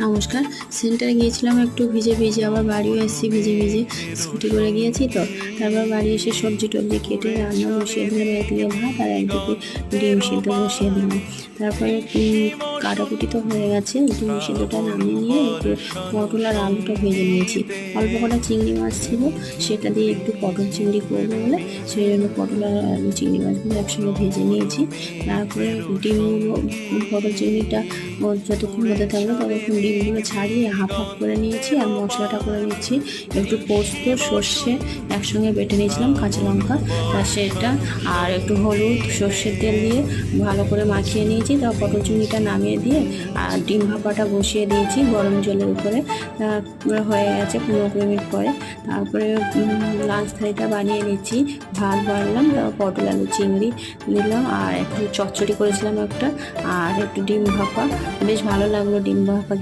নমস্কার। সেন্টারে গিয়েছিলাম একটু ভিজে ভিজে, আবার বাড়িও এসেছি ভিজে ভিজে, স্কুটি করে গিয়েছি তো। তারপর বাড়ি এসে সবজি টবজি কেটে রান্না বসিয়ে দিলাম, একদিকে ভাত আর একদিকে ডিম সিদ্ধ বসিয়ে দিলাম। তারপরে কাটাকুটি তো হয়ে গেছে, ডিম সিদ্ধটা নামিয়ে নিয়ে একটু পটল আর আলুটা ভেজে নিয়েছি। অল্প কটা চিংড়ি মাছ ছিল, সেটা দিয়ে একটু পটল চিংড়ি করবো বলে সেই জন্য পটল আর আলু চিংড়ি মাছগুলো একসঙ্গে ভেজে নিয়েছি। তারপরে ডিমগুলো, পটল চিংড়িটা যতক্ষণ মধ্যে থাকবে ততক্ষণ ডিমগুলো ছাড়িয়ে হাফ হাফ করে নিয়েছি। আর মশলাটা করে নিচ্ছি, একটু পোস্ত সর্ষে একসঙ্গে বেটে নিয়েছিলাম, কাঁচা লঙ্কা আর সেটা, আর একটু হলুদ সর্ষের তেল দিয়ে ভালো করে মাখিয়ে নিয়েছি। তারপর পটল চিংড়িটা নামিয়ে দিয়ে আর ডিম ভাপাটা বসিয়ে দিয়েছি গরম জলের উপরে। তারপরে হয়ে গেছে 15-20 মিনিট পরে। তারপরে লাঞ্চ থালিটা বানিয়ে নিচ্ছি, ভাত বাড়লাম, তারপর পটল আলু চিংড়ি দিলাম আর একটু চচ্চড়ি করেছিলাম একটা, আর একটু ডিম ভাপা। বেশ ভালো লাগলো ডিম ভাপা।